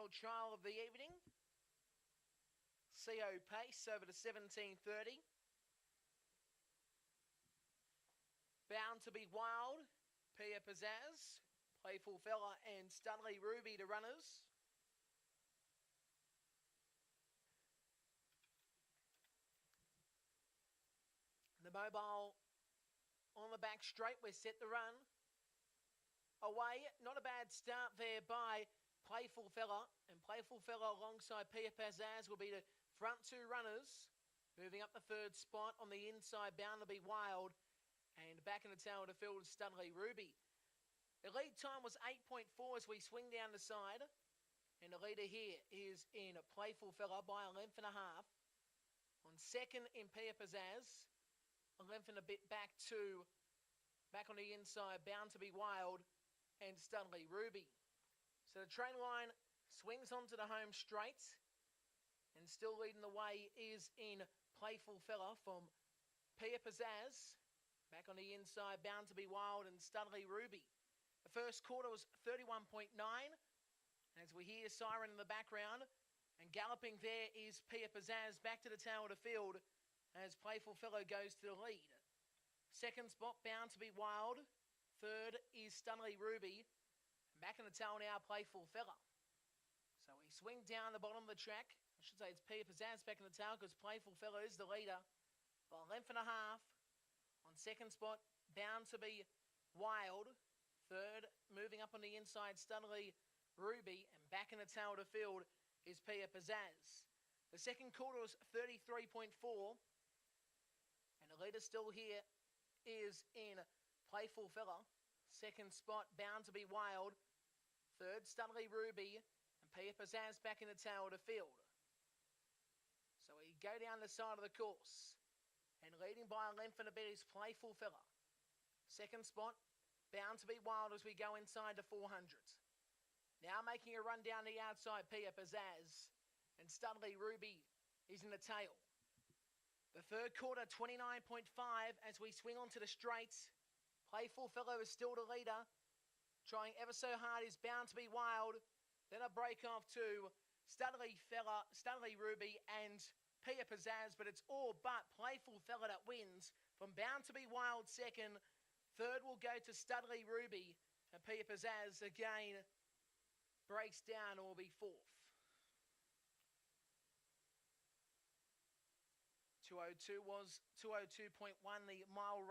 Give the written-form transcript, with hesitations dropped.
final trial of the evening. CO pace over to 17:30. Bound to be Wild, Pia Pizzazz, Playful Fella and Studley Ruby to runners. The mobile on the back straight, we're set to run. Away, not a bad start there by Playful Fella. And Playful Fella alongside Pia Pizzazz will be the front two runners. Moving up the third spot on the inside, Bound to be Wild. And back in the tail of the field is Studley Ruby. The lead time was 8.4 as we swing down the side. And the leader here is in Playful Fella by a length and a half. On second in Pia Pizzazz. A length and a bit back on the inside, Bound to be Wild and Studley Ruby. So the train line swings onto the home straight. And still leading the way is in Playful Fella from Pia Pizzazz. Back on the inside, Bound to be Wild and Studley Ruby. The first quarter was 31.9. And as we hear siren in the background, and galloping there is Pia Pizzazz back to the tail of the field as Playful Fella goes to the lead. Second spot, Bound to be Wild. Third is Studley Ruby. And back in the tail now, Playful Fella. So we swing down the bottom of the track. I should say it's Pia Pizzazz back in the tail because Playful Fella is the leader. By a length and a half. On second spot, Bound to be Wild. Third, moving up on the inside, Studley Ruby. And back in the tail of the field is Pia Pizzazz. The second quarter was 33.4. And the leader still here is in Playful Fella. Second spot, Bound to be Wild. Third, Studley Ruby. And Pia Pizzazz back in the tail of the field. So we go down the side of the course. And leading by a length and a bit is Playful Fella. Second spot, Bound to be Wild as we go inside the 400s. Now making a run down the outside, Pia Pizzazz. And Studley Ruby is in the tail. The third quarter, 29.5 as we swing onto the straights. Playful Fella is still the leader. Trying ever so hard is Bound to be Wild. Then a break off to Studley Ruby and Pia Pizzazz. But it's all but Playful Fella that wins. From Bound to be Wild second. Third will go to Studley Ruby. And Pia Pizzazz again breaks down or will be fourth. 202 was 202.1 the mile rate.